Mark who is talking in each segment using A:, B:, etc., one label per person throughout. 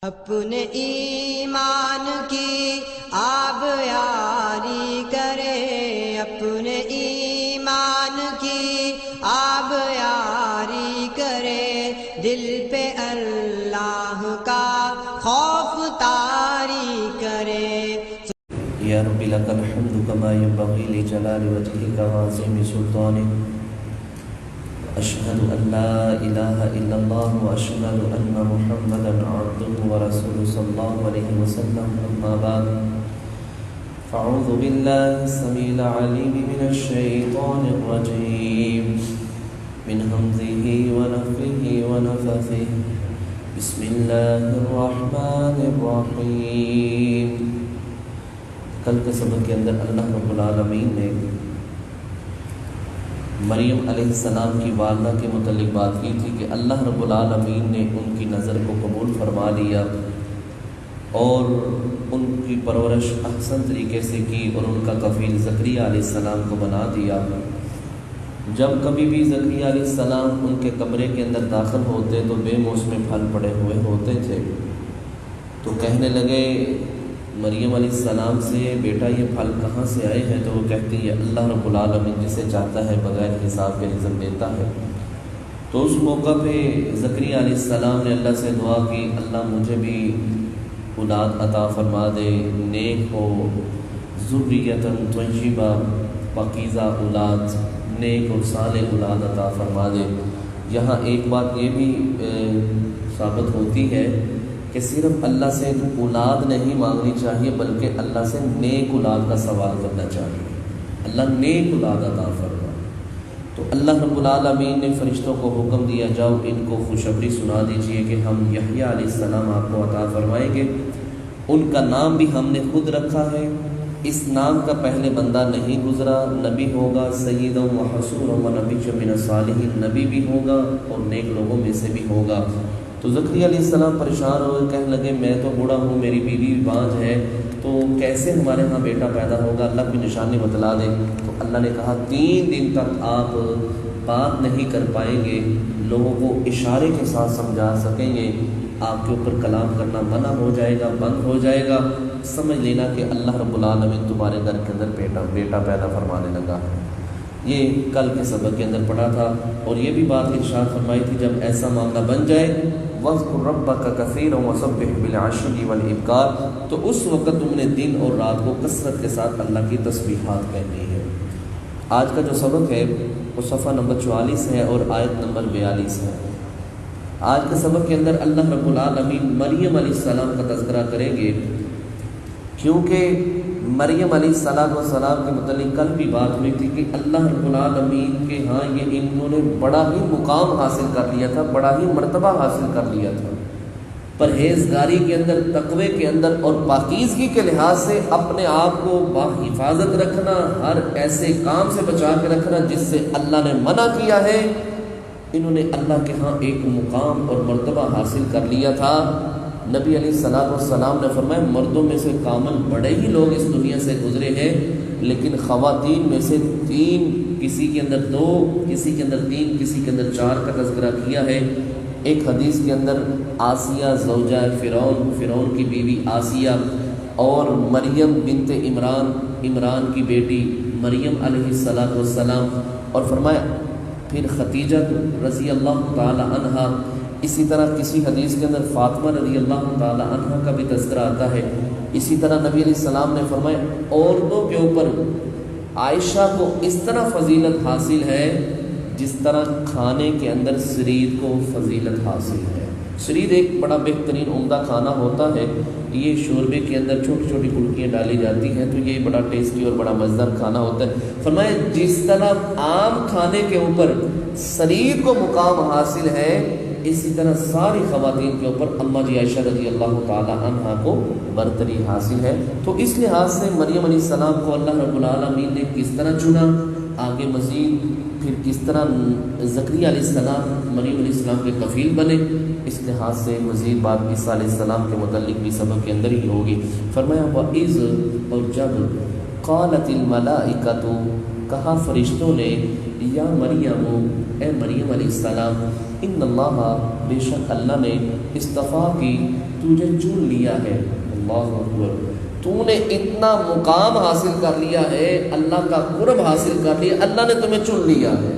A: اپنے ایمان کی آب یاری کرے، اپنے ایمان کی آب یاری کرے، دل پہ اللہ کا خوف طاری کرے۔
B: یا رب لک الحمد کما ينبغي لجلال وجهك وعظیم سلطانک، اشہد ان لا الہ الا اللہ واشہد ان محمدا عبدہ ورسولہ صلی اللہ علیہ وسلم، اما بعد فاعوذ باللہ السمیع العلیم من الشیطان الرجیم، من حمزہ ونفخہ ونفثہ، بسم اللہ الرحمن الرحیم۔ کل کے سبق کے اندر اللہ رب العالمین نے مریم علیہ السلام کی والدہ کے متعلق بات کی تھی کہ اللہ رب العالمین نے ان کی نظر کو قبول فرما لیا اور ان کی پرورش احسن طریقے سے کی اور ان کا کفیل زکریا علیہ السلام کو بنا دیا۔ جب کبھی بھی زکریا علیہ السلام ان کے کمرے کے اندر داخل ہوتے تو بے موسم پھل پڑے ہوئے ہوتے تھے، تو کہنے لگے مریم علیہ السلام سے، بیٹا یہ پھل کہاں سے آئے ہیں؟ تو وہ کہتی ہے اللہ رب العالمین جسے چاہتا ہے بغیر حساب کے رزق دیتا ہے۔ تو اس موقع پہ زکریا علیہ السلام نے اللہ سے دعا کی، اللہ مجھے بھی اولاد عطا فرما دے، نیک ہو، ذریۃ طیبہ، پاکیزہ اولاد، نیک اور صالح اولاد عطا فرما دے۔ یہاں ایک بات یہ بھی ثابت ہوتی ہے کہ صرف اللہ سے اولاد نہیں مانگنی چاہیے بلکہ اللہ سے نیک اولاد کا سوال کرنا چاہیے، اللہ نیک اولاد عطا فرما۔ تو اللہ رب العالمین نے فرشتوں کو حکم دیا، جاؤ ان کو خوشخبری سنا دیجئے کہ ہم یحییٰ علیہ السلام آپ کو عطا فرمائیں گے، ان کا نام بھی ہم نے خود رکھا ہے، اس نام کا پہلے بندہ نہیں گزرا، نبی ہوگا، سیدا و حصورا و نبی من الصالحین، نبی بھی ہوگا اور نیک لوگوں میں سے بھی ہوگا۔ تو زکریا علیہ السلام پریشان ہوئے، کہنے لگے میں تو بوڑھا ہوں، میری بیوی بانجھ ہے، تو کیسے ہمارے ہاں بیٹا پیدا ہوگا؟ اللہ کی نشانی بتلا دے۔ تو اللہ نے کہا 3 دن تک آپ بات نہیں کر پائیں گے، لوگوں کو اشارے کے ساتھ سمجھا سکیں گے، آپ کے اوپر کلام کرنا منع ہو جائے گا، بند ہو جائے گا، سمجھ لینا کہ اللہ رب العالمین تمہارے گھر کے اندر بیٹا پیدا فرمانے لگا ہے۔ یہ کل کے سبق کے اندر پڑھا تھا، اور یہ بھی بات ارشاد فرمائی تھی جب ایسا معاملہ بن جائے وَاذْكُرْ رَبَّكَ كَثِيرًا وَسَبِّحْ بِالْعَشِيِّ وَالْإِبْكَارِ، تو اس وقت تم نے دن اور رات کو کثرت کے ساتھ اللہ کی تسبیحات کہنی ہے۔ آج کا جو سبق ہے وہ صفحہ نمبر 44 ہے اور آیت نمبر 42 ہے۔ آج کے سبق کے اندر اللہ رب العالمین مریم علیہ السلام کا تذکرہ کریں گے، کیونکہ مریم علیہ السلام کے متعلق کل بھی بات ہوئی تھی کہ اللہ رب العالمین کے ہاں یہ انہوں نے بڑا ہی مقام حاصل کر لیا تھا، بڑا ہی مرتبہ حاصل کر لیا تھا، پرہیزگاری کے اندر، تقوی کے اندر اور پاکیزگی کے لحاظ سے اپنے آپ کو باحفاظت رکھنا، ہر ایسے کام سے بچا کے رکھنا جس سے اللہ نے منع کیا ہے، انہوں نے اللہ کے ہاں ایک مقام اور مرتبہ حاصل کر لیا تھا۔ نبی علیہ السلام نے فرمایا مردوں میں سے کامل بڑے ہی لوگ اس دنیا سے گزرے ہیں، لیکن خواتین میں سے 3، کسی کے اندر 2، کسی کے اندر 3، کسی کے اندر 4 کا تذکرہ کیا ہے۔ ایک حدیث کے اندر آسیہ زوجہ فرعون کی بیوی آسیہ، اور مریم بنت عمران کی بیٹی مریم علیہ السلام، اور فرمایا پھر خدیجہ رضی اللہ تعالی عنہا، اسی طرح کسی حدیث کے اندر فاطمہ رضی اللہ تعالی عنہ کا بھی تذکرہ آتا ہے۔ اسی طرح نبی علیہ السلام نے فرمایا عورتوں کے اوپر عائشہ کو اس طرح فضیلت حاصل ہے جس طرح کھانے کے اندر سرید کو فضیلت حاصل ہے۔ سرید ایک بڑا بہترین عمدہ کھانا ہوتا ہے، یہ شوربے کے اندر چھوٹی چھوٹی پھلکیاں ڈالی جاتی ہیں، تو یہ بڑا ٹیسٹی اور بڑا مزیدار کھانا ہوتا ہے۔ فرمایا جس طرح عام کھانے کے اوپر سرید کو مقام حاصل ہے، اسی طرح ساری خواتین کے اوپر اماں جی عائشہ رضی اللہ تعالی عنہا کو برتری حاصل ہے۔ تو اس لحاظ سے مریم علیہ السلام کو اللہ رب العالمین نے کس طرح چنا، آگے مزید پھر کس طرح زکریا علیہ السلام مریم علیہ السلام کے کفیل بنے، اس لحاظ سے مزید بات عیسیٰ علیہ السلام کے متعلق بھی سبق کے اندر ہی ہوگی۔ فرمایا وَإِذْ، اور جب قالت الملائکۃ، کہا فرشتوں نے یا مریم، اے مریم علیہ السلام، ان اللہ، بے شک اللہ نے استفا کی، تجھے چن لیا ہے، اللہ اکبر، تو نے اتنا مقام حاصل کر لیا ہے، اللہ کا قرب حاصل کر لیا، اللہ نے تمہیں چن لیا ہے،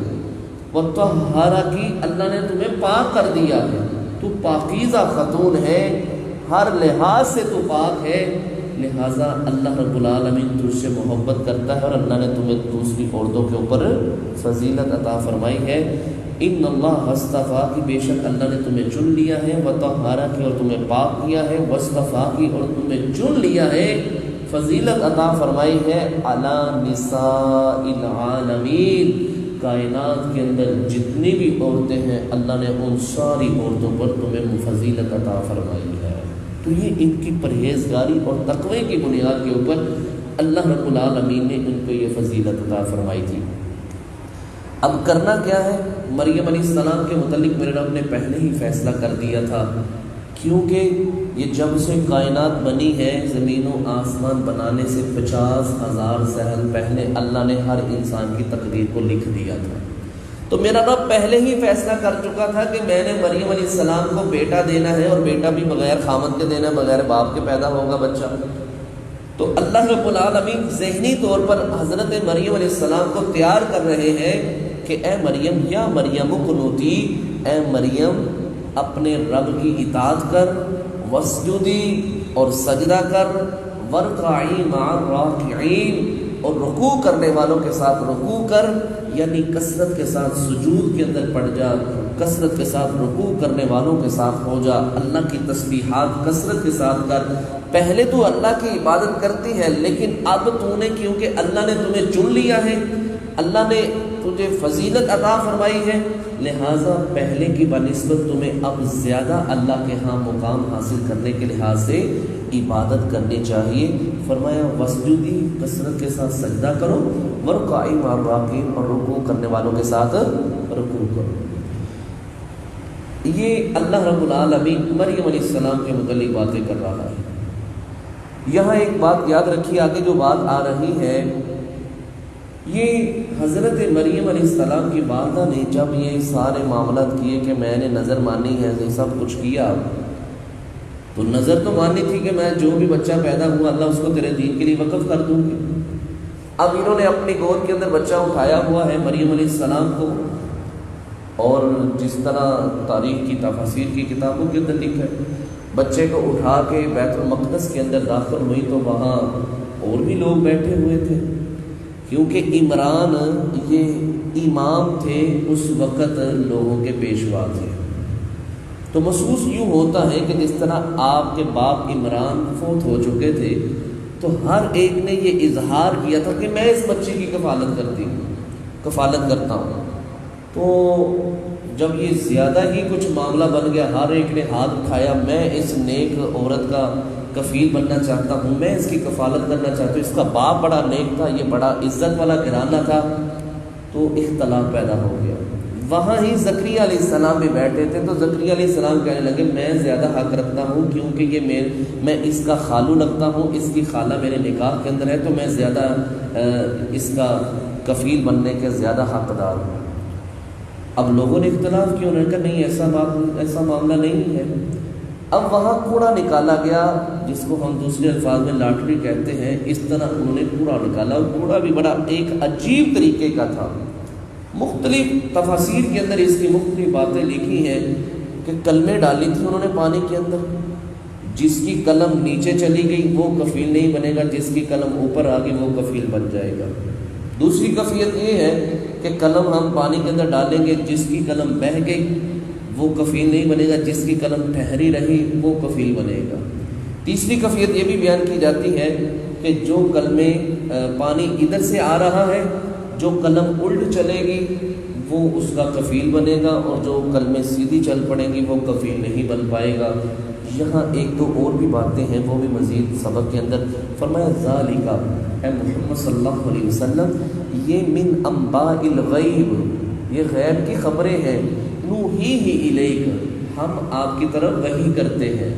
B: وطہرک کی، اللہ نے تمہیں پاک کر دیا ہے، تو پاکیزہ خاتون ہے، ہر لحاظ سے تو پاک ہے، لہٰذا اللہ رب العالمین تجھ سے محبت کرتا ہے، اور اللہ نے تمہیں دوسری عورتوں کے اوپر فضیلت عطا فرمائی ہے۔ ان اللہ اصطفیٰ کی، بے شک اللہ نے تمہیں چن لیا ہے، وطہرک کی، اور تمہیں پاک کیا ہے، واصطفیٰ کی، اور تمہیں چن لیا ہے، فضیلت عطا فرمائی ہے، علی نساء العالمین، کائنات کے اندر جتنی بھی عورتیں ہیں اللہ نے ان ساری عورتوں پر تمہیں فضیلت عطا فرمائی ہے۔ تو یہ ان کی پرہیزگاری اور تقوی کی بنیاد کے اوپر اللہ رب العالمین نے ان کو یہ فضیلت عطا فرمائی تھی۔ اب کرنا کیا ہے؟ مریم علیہ السلام کے متعلق میرے رب نے پہلے ہی فیصلہ کر دیا تھا، کیونکہ یہ جب سے کائنات بنی ہے، زمین و آسمان بنانے سے 50,000 سال پہلے اللہ نے ہر انسان کی تقدیر کو لکھ دیا تھا۔ تو میرا رب پہلے ہی فیصلہ کر چکا تھا کہ میں نے مریم علیہ السلام کو بیٹا دینا ہے، اور بیٹا بھی بغیر خامد کے دینا ہے، بغیر باپ کے پیدا ہوگا بچہ۔ تو اللہ رب العالمین ذہنی طور پر حضرت مریم علیہ السلام کو تیار کر رہے ہیں کہ اے مریم، یا مریم قنوتی، اے مریم اپنے رب کی اطاعت کر، واسجدی، اور سجدہ کر، ورکعی مع الراکعین، اور رکوع کرنے والوں کے ساتھ رکوع کر، یعنی کثرت کے ساتھ سجود کے اندر پڑ جا، کثرت کے ساتھ رکوع کرنے والوں کے ساتھ ہو جا، اللہ کی تسبیحات کثرت کے ساتھ کر۔ پہلے تو اللہ کی عبادت کرتی ہے، لیکن اب تو نے، کیونکہ اللہ نے تمہیں چن لیا ہے، اللہ نے تجھے فضیلت عطا فرمائی ہے، لہٰذا پہلے کی بنسبت تمہیں اب زیادہ اللہ کے ہاں مقام حاصل کرنے کے لحاظ سے عبادت کرنی چاہیے۔ فرمایا وسجدی، کثرت کے ساتھ سجدہ کرو، ورکعی مع الراکعین، اور رکوع کرنے والوں کے ساتھ رکوع کرو۔ یہ اللہ رب العالمین مریم علیہ السلام کے متعلق باتیں کر رہا ہے۔ یہاں ایک بات یاد رکھیے، آگے جو بات آ رہی ہے، یہ حضرت مریم علیہ السلام کی والدہ نے جب یہ سارے معاملات کیے کہ میں نے نظر مانی ہے، یہ سب کچھ کیا، تو نظر تو مانی تھی کہ میں جو بھی بچہ پیدا ہوا اللہ اس کو تیرے دین کے لیے وقف کر دوں گی۔ اب انہوں نے اپنی گود کے اندر بچہ اٹھایا ہوا ہے مریم علیہ السلام کو، اور جس طرح تاریخ کی تفاسیر کی کتابوں کے اندر لکھا ہے، بچے کو اٹھا کے بیت المقدس کے اندر داخل ہوئی تو وہاں اور بھی لوگ بیٹھے ہوئے تھے، کیونکہ عمران یہ امام تھے، اس وقت لوگوں کے پیشوا تھے۔ تو محسوس یوں ہوتا ہے کہ جس طرح آپ کے باپ عمران فوت ہو چکے تھے، تو ہر ایک نے یہ اظہار کیا تھا کہ میں اس بچے کی کفالت کرتا ہوں۔ تو جب یہ زیادہ ہی کچھ معاملہ بن گیا، ہر ایک نے ہاتھ اٹھایا، میں اس نیک عورت کا کفیل بننا چاہتا ہوں، میں اس کی کفالت کرنا چاہتا ہوں، اس کا باپ بڑا نیک تھا، یہ بڑا عزت والا گھرانہ تھا، تو اختلاف پیدا ہو گیا۔ وہاں ہی زکریا علیہ السلام بھی بیٹھے تھے، تو زکریا علیہ السلام کہنے لگے میں زیادہ حق رکھتا ہوں، کیونکہ یہ میں اس کا خالو لگتا ہوں، اس کی خالہ میرے نکاح کے اندر ہے، تو میں زیادہ اس کا کفیل بننے کے زیادہ حقدار ہوں۔ اب لوگوں نے اختلاف کیا، انہوں نے کہا نہیں، ایسا معاملہ نہیں ہے۔ اب وہاں کوڑا نکالا گیا، جس کو ہم دوسرے الفاظ میں لاٹری کہتے ہیں، اس طرح انہوں نے کوڑا نکالا، اور کوڑا بھی بڑا ایک عجیب طریقے کا تھا۔ مختلف تفاسیر کے اندر اس کی مختلف باتیں لکھی ہیں کہ کلمیں ڈالی تھی انہوں نے پانی کے اندر، جس کی قلم نیچے چلی گئی وہ کفیل نہیں بنے گا، جس کی قلم اوپر آ گئی وہ کفیل بن جائے گا۔ دوسری کفیت یہ ہے کہ قلم ہم پانی کے اندر ڈالیں گے، جس کی قلم بہہ گئی وہ کفیل نہیں بنے گا، جس کی قلم ٹھہری رہی وہ کفیل بنے گا۔ تیسری کفیت یہ بھی بیان کی جاتی ہے کہ جو کلمیں پانی ادھر سے آ رہا ہے، جو قلم الٹ چلے گی وہ اس کا کفیل بنے گا، اور جو کلمیں سیدھی چل پڑیں گی وہ کفیل نہیں بن پائے گا۔ یہاں ایک دو اور بھی باتیں ہیں، وہ بھی مزید سبق کے اندر فرمایا ذالک، اے محمد صلی اللہ علیہ وسلم، یہ من انباء الغیب، یہ غیب کی خبریں ہیں، نوحیہ الیک، ہم آپ کی طرف وحی کرتے ہیں۔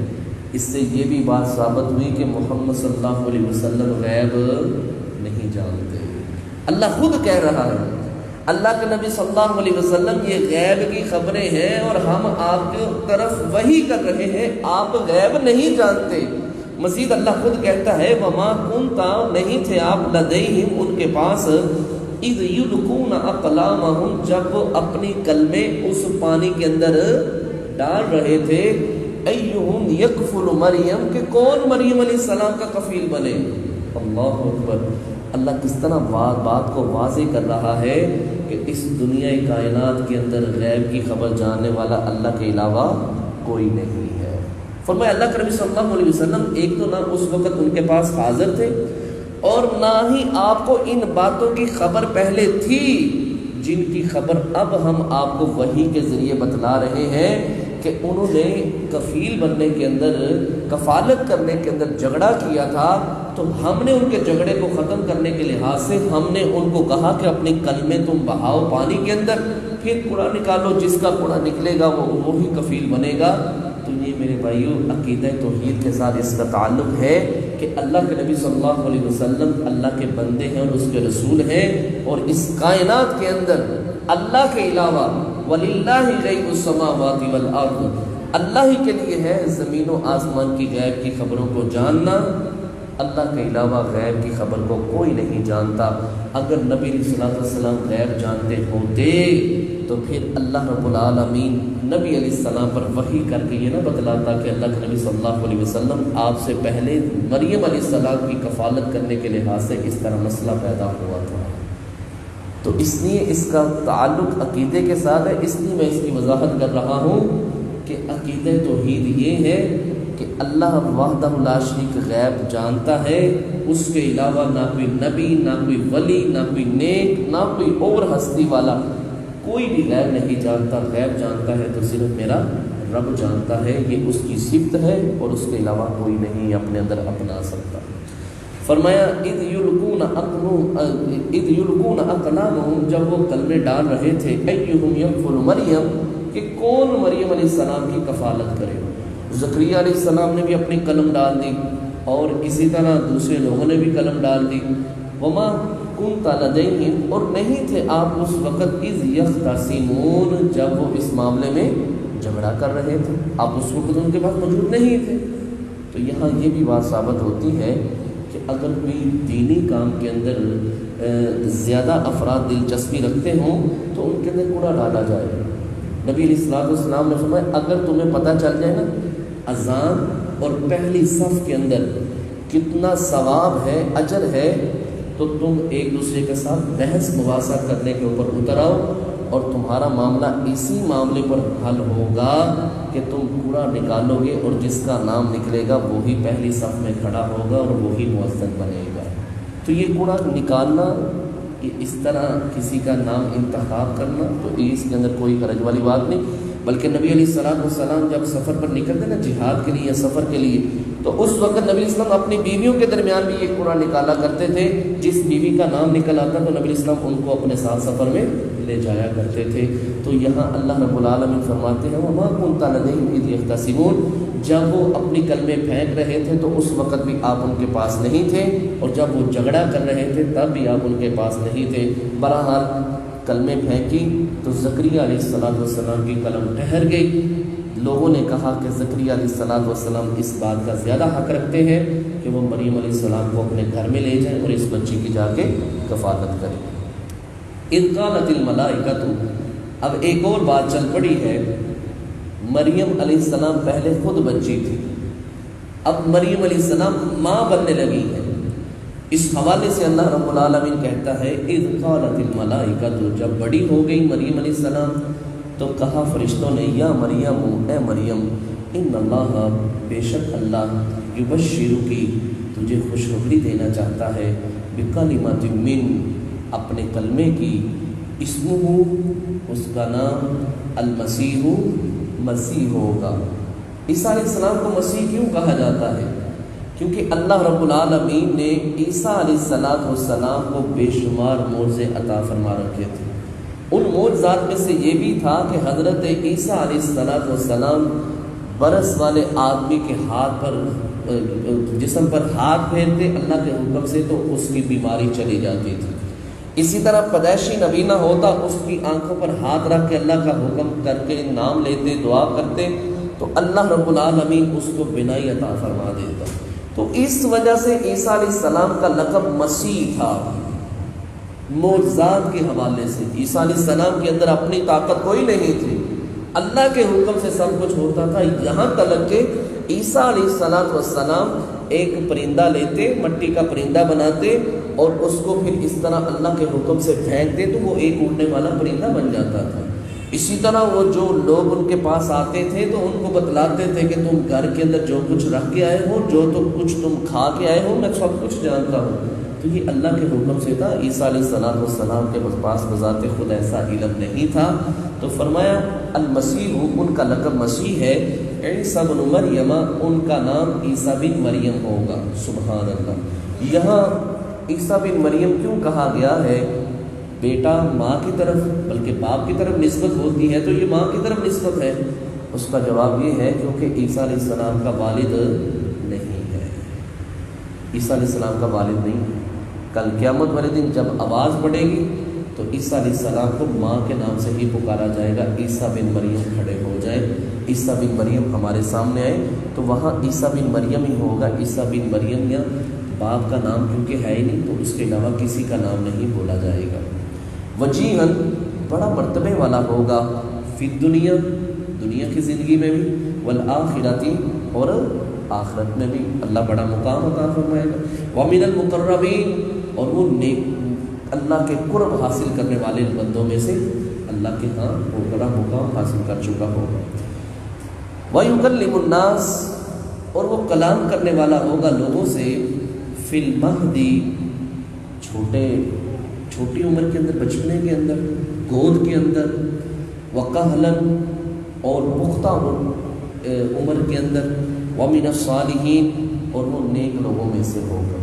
B: اس سے یہ بھی بات ثابت ہوئی کہ محمد صلی اللہ علیہ وسلم غیب نہیں جانتے۔ اللہ خود کہہ رہا ہے، اللہ کے نبی صلی اللہ علیہ وسلم یہ غیب کی خبریں ہیں اور ہم آپ کی طرف وحی کر رہے ہیں، آپ غیب نہیں جانتے۔ مزید اللہ خود کہتا ہے وما کنتا، نہیں تھے آپ لدیہم ان کے پاس، اذ یلقون اقلامہم، جب وہ اپنی کلمے اس پانی کے اندر ڈال رہے تھے، ایہم یکفل مریم، کہ کون مریم علیہ السلام کا کفیل بنے۔ اللہ اکبر، اللہ کس طرح بات کو واضح کر رہا ہے کہ اس دنیا کائنات کے اندر غیب کی خبر جاننے والا اللہ کے علاوہ کوئی نہیں ہے۔ فرمایا اللہ کے نبی صلی اللہ علیہ وسلم ایک تو نہ اس وقت ان کے پاس حاضر تھے اور نہ ہی آپ کو ان باتوں کی خبر پہلے تھی جن کی خبر اب ہم آپ کو وحی کے ذریعے بتلا رہے ہیں کہ انہوں نے کفیل بننے کے اندر، کفالت کرنے کے اندر جھگڑا کیا تھا، تو ہم نے ان کے جھگڑے کو ختم کرنے کے لحاظ سے ہم نے ان کو کہا کہ اپنے کلمے تم بہاؤ پانی کے اندر، پھر کوڑا نکالو، جس کا کوڑا نکلے گا وہی کفیل بنے گا۔ تو یہ میرے بھائیو عقیدہ توحید کے ساتھ اس کا تعلق ہے کہ اللہ کے نبی صلی اللہ علیہ وسلم اللہ کے بندے ہیں اور اس کے رسول ہیں، اور اس کائنات کے اندر اللہ کے علاوہ وَلِلَّهِ غَيْبُ السَّمَاوَاتِ وَالْأَرْضِ، اللہ ہی کے لیے ہے زمین و آسمان کی غیب کی خبروں کو جاننا، اللہ کے علاوہ غیب کی خبر کو کوئی نہیں جانتا۔ اگر نبی علیہ السلام غیب جانتے ہوتے تو پھر اللہ رب العالمین نبی علیہ السلام پر وحی کر کے یہ نہ بتلاتا کہ اللہ کے نبی صلی اللہ علیہ وسلم آپ سے پہلے مریم علیہ السلام کی کفالت کرنے کے لحاظ سے اس طرح مسئلہ پیدا ہوا تھا۔ تو اس لیے اس کا تعلق عقیدے کے ساتھ ہے، اس لیے میں اس کی وضاحت کر رہا ہوں کہ عقیدہ توحید یہ ہے کہ اللہ وحدہ لا شریک غیب جانتا ہے، اس کے علاوہ نہ کوئی نبی، نہ کوئی ولی، نہ کوئی نیک، نہ کوئی اور ہستی والا کوئی بھی غیب نہیں جانتا۔ غیب جانتا ہے تو صرف میرا رب جانتا ہے، یہ اس کی صفت ہے اور اس کے علاوہ کوئی نہیں اپنے اندر اپنا سکتا۔ فرمایا اذ یلقون اقلامہم، جب وہ کلمے ڈال رہے تھے، ایہم یکفل مریم، کہ کون مریم علیہ السلام کی کفالت کرے۔ زکریا علیہ السلام نے بھی اپنی قلم ڈال دی اور اسی طرح دوسرے لوگوں نے بھی قلم ڈال دی۔ وما کنت لدیہم، اور نہیں تھے آپ اس وقت، اذ یختصمون، جب وہ اس معاملے میں جھگڑا کر رہے تھے، آپ اس وقت ان کے پاس موجود نہیں تھے۔ تو یہاں یہ بھی بات ثابت ہوتی ہے کہ اگر کوئی دینی کام کے اندر زیادہ افراد دلچسپی رکھتے ہوں تو ان کے اندر کوڑا ڈالا جائے۔ نبی علیہ السلام نے فرمایا اگر تمہیں پتہ چل جائے نا اذان اور پہلی صف کے اندر کتنا ثواب ہے، اجر ہے، تو تم ایک دوسرے کے ساتھ بحث مباحثہ کرنے کے اوپر اتر آؤ، اور تمہارا معاملہ اسی معاملے پر حل ہوگا کہ تم کوڑا نکالو گے اور جس کا نام نکلے گا وہی پہلی صف میں کھڑا ہوگا اور وہی مؤذن بنے گا۔ تو یہ کوڑا نکالنا، اس طرح کسی کا نام انتخاب کرنا، تو اس کے اندر کوئی حرج والی بات نہیں، بلکہ نبی علیہ السلام جب سفر پر نکلتے نا جہاد کے لیے یا سفر کے لیے، تو اس وقت نبی علیہ السلام اپنی بیویوں کے درمیان بھی یہ کوڑا نکالا کرتے تھے، جس بیوی کا نام نکل آتا تو نبی علیہ السلام ان کو اپنے ساتھ سفر میں لے جایا کرتے تھے۔ تو یہاں اللہ رب العالمین فرماتے ہیں وما کنت لدیہم اذ یختصمون، جب وہ اپنی کلمے پھینک رہے تھے تو اس وقت بھی آپ ان کے پاس نہیں تھے، اور جب وہ جھگڑا کر رہے تھے تب بھی آپ ان کے پاس نہیں تھے۔ بہرحال کلمے پھینکی تو زکریا علیہ السلام کی قلم ٹھہر گئی۔ لوگوں نے کہا کہ زکریا علیہ السلام اس بات کا زیادہ حق رکھتے ہیں کہ وہ مریم علیہ السلام کو اپنے گھر میں لے جائیں اور اس بچی کی جا کے کفالت کریں۔ اذ قالت الملائکۃ، اب ایک اور بات چل پڑی ہے، مریم علیہ السلام پہلے خود بچی تھی، اب مریم علیہ السلام ماں بننے لگی ہے۔ اس حوالے سے اللہ رب العالمین کہتا ہے اذ قالت الملائکۃ، جب بڑی ہو گئی مریم علیہ السلام تو کہا فرشتوں نے یا مریم، اے مریم، ان اللہ، بے شک اللہ، یبشرکی، تجھے خوشخبری دینا چاہتا ہے، بکلمۃ من، اپنے کلمے کی، اسمہ، اس کا نام، المسیح، مسیح ہوگا۔ عیسیٰ علیہ السلام کو مسیح کیوں کہا جاتا ہے؟ کیونکہ اللہ رب العالمین نے عیسیٰ علیہ السلام کو بے شمار معجزے عطا فرما رکھے تھے۔ ان معجزات میں سے یہ بھی تھا کہ حضرت عیسیٰ علیہ السلام برس والے آدمی کے ہاتھ پر، جسم پر ہاتھ پھیرتے اللہ کے حکم سے تو اس کی بیماری چلی جاتی تھی، اسی طرح پیدائشی نبی نہ ہوتا، اس کی آنکھوں پر ہاتھ رکھ کے اللہ کا حکم کر کے نام لیتے، دعا کرتے تو اللہ رب العالمین اس کو بینائی عطا فرما دیتا۔ تو اس وجہ سے عیسیٰ علیہ السلام کا لقب مسیح تھا، معجزات کے حوالے سے۔ عیسیٰ علیہ السلام کے اندر اپنی طاقت کوئی نہیں تھی، اللہ کے حکم سے سب کچھ ہوتا تھا، یہاں تک کہ عیسیٰ علیہ السلام ایک پرندہ لیتے، مٹی کا پرندہ بناتے اور اس کو پھر اس طرح اللہ کے حکم سے پھینکتے تو وہ ایک اڑنے والا پرندہ بن جاتا تھا۔ اسی طرح وہ جو لوگ ان کے پاس آتے تھے تو ان کو بتلاتے تھے کہ تم گھر کے اندر جو کچھ رکھ کے آئے ہو، جو تو کچھ تم کھا کے آئے ہو، میں سب کچھ جانتا ہوں۔ تو یہ اللہ کے حکم سے تھا۔ عیسیٰ علیہ السلام کے پاس بذات خود ایسا علم نہیں تھا، تو فرمایا المسیح، ان کا لقب مسیح ہے، عیسیٰ بن مریم، ان کا نام عیسیٰ بن مریم ہوگا۔ سبحان اللہ۔ یہاں عیسیٰ بن مریم کیوں کہا گیا ہے؟ بیٹا ماں کی طرف بلکہ باپ کی طرف نسبت ہوتی ہے، تو یہ ماں کی طرف نسبت ہے۔ اس کا جواب یہ ہے کیونکہ عیسیٰ علیہ السلام کا والد نہیں ہے، عیسیٰ علیہ السلام کا والد نہیں ہے۔ کل قیامت والے دن جب آواز پڑے گی تو عیسیٰ علیہ السلام کو ماں کے نام سے ہی پکارا جائے گا۔ عیسیٰ بن مریم کھڑے ہو جائیں، عیسیٰ بن مریم ہمارے سامنے آئے تو وہاں عیسیٰ بن مریم ہی ہوگا۔ عیسیٰ بن مریم یا باپ کا نام کیونکہ ہے ہی نہیں تو اس کے علاوہ کسی کا نام نہیں بولا جائے گا۔ وجیہن، بڑا مرتبے والا ہوگا، فی الدنیا، دنیا کی زندگی میں بھی، والآخرتی، اور آخرت میں بھی اللہ بڑا مقام عطا فرمائے گا۔ ومن المقربین، اور وہ نیک اللہ کے قرب حاصل کرنے والے بندوں میں سے اللہ کے ہاں وہ بڑا مقام حاصل کر چکا ہوگا۔ وَيُكَلِّمُ النَّاسِ، اور وہ کلام کرنے والا ہوگا لوگوں سے، فی المہدی، چھوٹی عمر کے اندر، بچپنے کے اندر، گود کے اندر، وَقَهْلًا، اور پختہ عمر کے اندر، وَمِنَ الصَّالِحِينَ، اور وہ نیک لوگوں میں سے ہوگا۔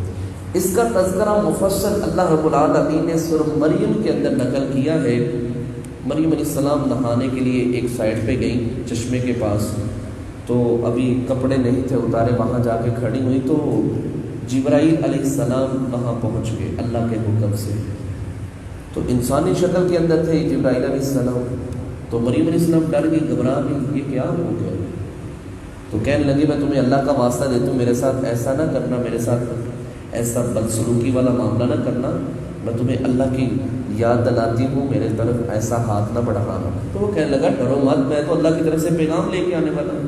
B: اس کا تذکرہ مفصل اللہ رب العالمین نے سورہ مریم کے اندر نقل کیا ہے۔ مریم علیہ السلام نہانے کے لیے ایک سائڈ پہ گئیں چشمے کے پاس، تو ابھی کپڑے نہیں تھے اتارے، وہاں جا کے کھڑی ہوئی تو جبرائیل علیہ السلام وہاں پہنچ گئے اللہ کے حکم سے۔ تو انسانی شکل کے اندر تھے جبرائیل علیہ السلام، تو مریم علیہ السلام ڈر گئی، گھبرا گئی، یہ کیا ہو گیا؟ تو کہنے لگی میں تمہیں اللہ کا واسطہ دیتا ہوں، میرے ساتھ ایسا نہ کرنا، میرے ساتھ ایسا بدسلوکی والا معاملہ نہ کرنا، میں تمہیں اللہ کی یاد دلاتی ہوں، میرے طرف ایسا ہاتھ نہ بڑھانا۔ تو وہ کہنے لگا ڈرو مت، میں تو اللہ کی طرف سے پیغام لے کے آنے والا ہوں۔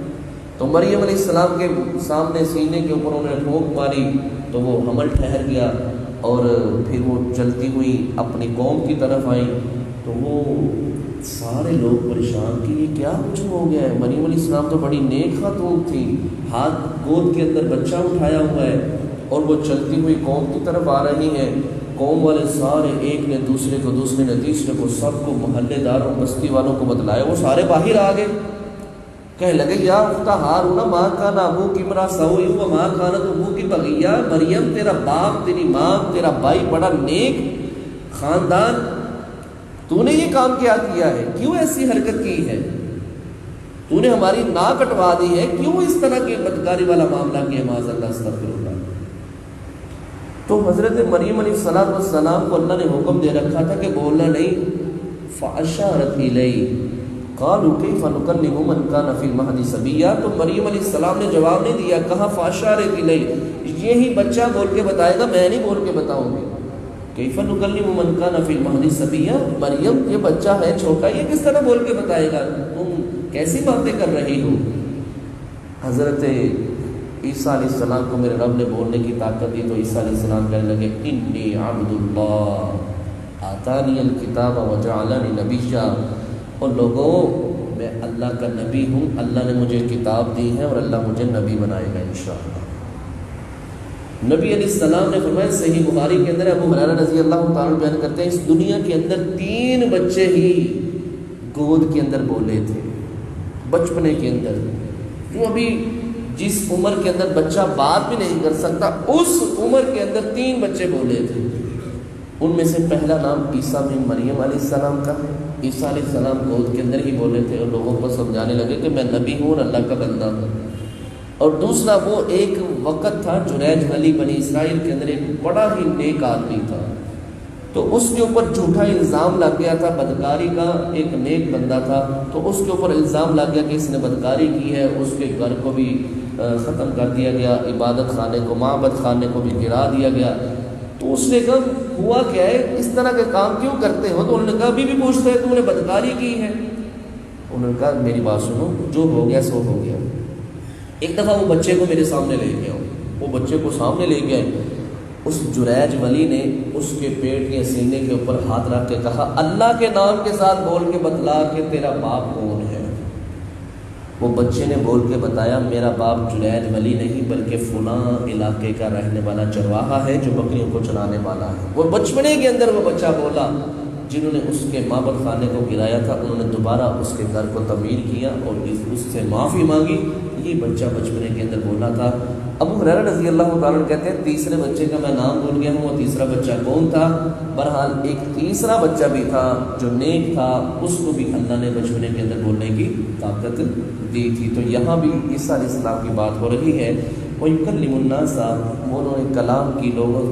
B: تو مریم علیہ السلام کے سامنے سینے کے اوپر انہوں نے پھونک ماری تو وہ حمل ٹھہر گیا، اور پھر وہ چلتی ہوئی اپنی قوم کی طرف آئیں تو وہ سارے لوگ پریشان کہ یہ کیا کچھ ہو گیا ہے؟ مریم علیہ السلام تو بڑی نیک خاتون تھی، ہاتھ گود کے اندر بچہ اٹھایا ہوا ہے اور وہ چلتی ہوئی قوم کی طرف آ رہی ہیں۔ قوم والے سارے ایک نے دوسرے کو، دوسرے نے تیسرے کو، سب کو، محلے داروں، بستی والوں کو بتلایا، وہ سارے باہر آ گئے، کہنے لگے یا اخت ہارون ما کان ابوک امرا سوء وما کانت امک بغیا، مریم تیرا باپ، تیری ماں، تیرا بھائی بڑا نیک خاندان، تو نے یہ کام کیا ہے؟ کیوں ایسی حرکت کی ہے؟ تو نے ہماری ناک کٹوا دی ہے، کیوں اس طرح کی بدکاری والا معاملہ کیا؟ معاذ اللہ، استغفر اللہ۔ تو حضرت مریم علیہ السلام کو اللہ نے حکم دے رکھا تھا کہ بولنا نہیں، فاشارت الیہ قالوا کیف نکلم من کان فی المہد صبیا، تو مریم علیہ السلام نے جواب نہیں دیا، کہا فاشارت الیہ، یہی بچہ بول کے بتائے گا، میں نہیں بول کے بتاؤں گی۔ کیف نکلم من کان فی المہد صبیا، مریم یہ بچہ ہے چھوٹا، یہ کس طرح بول کے بتائے گا؟ تم کیسی باتیں کر رہی ہو؟ حضرت عیسیٰ علیہ السلام کو میرے رب نے بولنے کی طاقت دی، تو عیسیٰ علیہ السلام کہنے لگے انی عبد اللہ آتانی الکتاب وجعلنی نبیا، اور لوگوں میں اللہ کا نبی ہوں، اللہ نے مجھے کتاب دی ہے اور اللہ مجھے نبی بنائے گا انشاءاللہ۔ نبی علیہ السلام نے فرمایا، صحیح بخاری کے اندر ابو ہریرہ رضی اللہ تعالیٰ بیان کرتے ہیں، اس دنیا کے اندر 3 بچے ہی گود کے اندر بولے تھے، بچپنے کے اندر، جو ابھی جس عمر کے اندر بچہ بات بھی نہیں کر سکتا، اس عمر کے اندر 3 بچے بولے تھے۔ ان میں سے پہلا نام عیسیٰ بن مریم علیہ السلام کا ہے۔ عیسیٰ علیہ السلام گود کے اندر ہی بولے تھے اور لوگوں کو سمجھانے لگے کہ میں نبی ہوں اور اللہ کا بندہ ہوں۔ اور دوسرا وہ ایک وقت تھا جریج ولی بنی اسرائیل کے اندر ایک بڑا ہی نیک آدمی تھا، تو اس کے اوپر جھوٹا الزام لگ گیا تھا بدکاری کا، ایک نیک بندہ تھا، تو اس کے اوپر الزام لگ گیا کہ اس نے بدکاری کی ہے، اس کے گھر کو بھی ختم کر دیا گیا، عبادت خانے کو، معبد خانے کو بھی گرا دیا گیا۔ تو اس نے کہا ہوا کیا ہے، اس طرح کے کام کیوں کرتے ہو؟ تو انہوں نے کہا ابھی بھی پوچھتے ہیں تم نے بدکاری کی ہے؟ انہوں نے کہا میری بات سنو، جو ہو گیا سو ہو گیا۔ ایک دفعہ وہ بچے کو میرے سامنے لے گیا، وہ بچے کو سامنے لے گئے، اس جریج ولی نے اس کے پیٹ کے سینے کے اوپر ہاتھ رکھ کے کہا اللہ کے نام کے ساتھ بول کے بتلا کہ تیرا باپ کون ہے۔ وہ بچے نے بول کے بتایا میرا باپ جریج ولی نہیں بلکہ فلاں علاقے کا رہنے والا چرواہا ہے جو بکریوں کو چرانے والا ہے۔ وہ بچپنے کے اندر وہ بچہ بولا، جنہوں نے اس کے معبد خانے کو گرایا تھا انہوں نے دوبارہ اس کے گھر کو تعمیر کیا اور اس سے معافی مانگی۔ یہ بچہ بچپنے کے اندر بولا تھا۔ ابو ہریرہ رضی اللہ تعالیٰ عنہ کہتے ہیں تیسرے بچے کا میں نام بھول گیا ہوں، وہ تیسرا بچہ کون تھا؟ بہرحال ایک تیسرا بچہ بھی تھا جو نیک تھا، اس کو بھی اللہ نے بچپنے کے اندر بولنے کی طاقت دی تھی۔ تو یہاں بھی عیسیٰ علیہ السلام کی بات ہو رہی ہے، وَيُكَلِّمُ النَّاسَ، وہ انہوں نے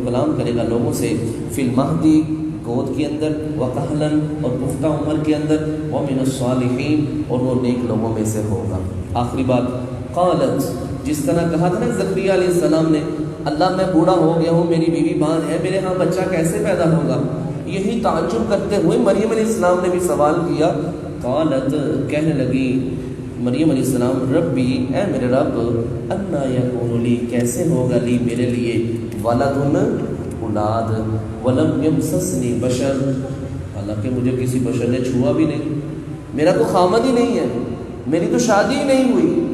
B: کلام کرے گا لوگوں سے، فی المہدی، گود کے اندر، وَقَحْلًا، اور پختہ عمر کے اندر، وَمِنَ الصَّالِحِينَ، اور وہ نیک لوگوں میں سے ہوگا۔ آخری بات، قالت، جس طرح کہا تھا نا زکریا علیہ السلام نے اللہ میں بوڑھا ہو گیا ہوں، میری بیوی باندھ ہے، میرے ہاں بچہ کیسے پیدا ہوگا؟ یہی تعجب کرتے ہوئے مریم علیہ السلام نے بھی سوال کیا۔ قالت، کہنے لگی مریم علیہ السلام، ربی، اے میرے رب، انا یکون لی، کیسے ہوگا لی میرے لیے، ولد، اولاد، ولم یمسسنی بشر، حالانکہ مجھے کسی بشر نے چھوا بھی نہیں، میرا تو خامد ہی نہیں ہے، میری تو شادی ہی نہیں ہوئی،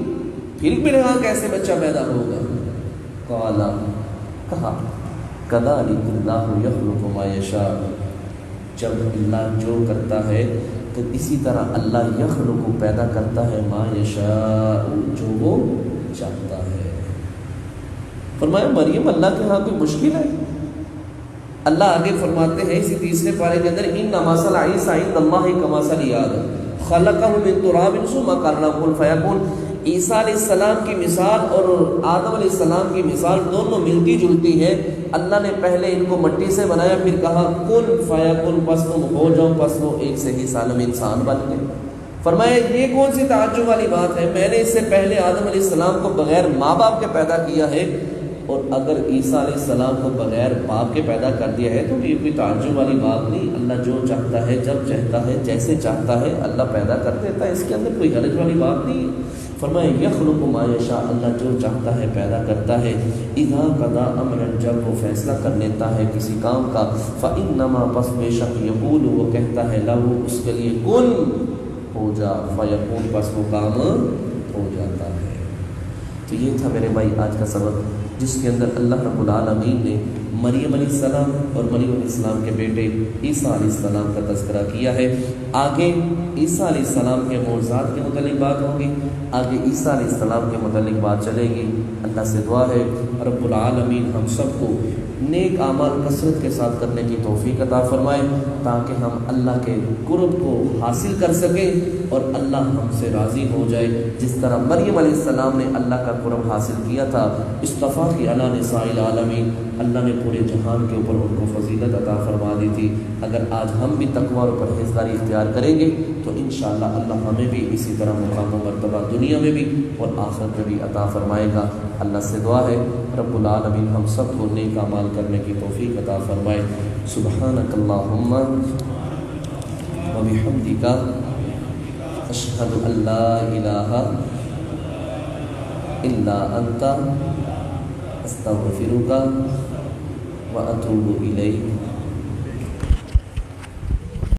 B: پھر میرے ہاں کیسے بچہ پیدا ہوگا؟ قالا، کہا کذالک اللہ یخلق ما یشاء، جب اللہ جو کرتا ہے تو اسی طرح اللہ یخلق پیدا کرتا ہے ما یشاء، جو وہ چاہتا ہے۔ فرمایا مریم اللہ کے ہاں کوئی مشکل ہے؟ اللہ آگے فرماتے ہیں اسی تیسرے پارے کے اندر، ان مثل عیسیٰ عند اللہ کمثل آدم خلقہ من تراب ثم قال له کن فیکون۔ عیسیٰ علیہ السلام کی مثال اور آدم علیہ السلام کی مثال دونوں ملتی جلتی ہے۔ اللہ نے پہلے ان کو مٹی سے بنایا، پھر کہا کن فیکون، پس تم ہو جاؤ، پس وہ ایک سے ہی سالم انسان بن گئے۔ فرمایا یہ کون سی تعجب والی بات ہے، میں نے اس سے پہلے آدم علیہ السلام کو بغیر ماں باپ کے پیدا کیا ہے، اور اگر عیسیٰ علیہ السلام کو بغیر باپ کے پیدا کر دیا ہے تو یہ کوئی تعجب والی بات نہیں۔ اللہ جو چاہتا ہے، جب چاہتا ہے، جیسے چاہتا ہے اللہ پیدا کر دیتا ہے، اس کے اندر کوئی حرج والی بات نہیں ہے۔ فرمایا یخلق ما یشاء، اللہ جو چاہتا ہے پیدا کرتا ہے، اذا قضا امرا، جب وہ فیصلہ کر لیتا ہے کسی کام کا، فانما، پس بے شک، یقول، وہ کہتا ہے، لہو، اس کے لیے، کن، ہو جا، فیکون، پس وہ کام ہو جاتا ہے۔ تو یہ تھا میرے بھائی آج کا سبق، جس کے اندر اللہ رب العالمین نے مریم علیہ السلام اور مریم علیہ السلام کے بیٹے عیسیٰ علیہ السلام کا تذکرہ کیا ہے۔ آگے عیسیٰ علیہ السلام کے معجزات کے متعلق بات ہوگی، آگے عیسیٰ علیہ السلام کے متعلق بات چلے گی۔ اللہ سے دعا ہے رب العالمین ہم سب کو نیک اعمال کثرت کے ساتھ کرنے کی توفیق عطا فرمائے، تاکہ ہم اللہ کے قرب کو حاصل کر سکیں اور اللہ ہم سے راضی ہو جائے، جس طرح مریم علیہ السلام نے اللہ کا قرب حاصل کیا تھا، اصطفیٰ کی علی نساء العالمین، اللہ نے پورے جہان کے اوپر ان کو فضیلت عطا فرما دی تھی۔ اگر آج ہم بھی تقویٰ اور پرہیزگاری اختیار کریں گے تو انشاءاللہ اللہ ہمیں بھی اسی طرح مقام و مرتبہ دنیا میں بھی اور آخرت میں بھی عطا فرمائے گا۔ اللہ سے دعا ہے رب العالمین ہم سب کو نیک اعمال کرنے کی توفیق عطا فرمائے۔ سبحانک اللہم و بحمدک، اشہد ان لا الہ الا انت، استغفرک و اتوب الیک۔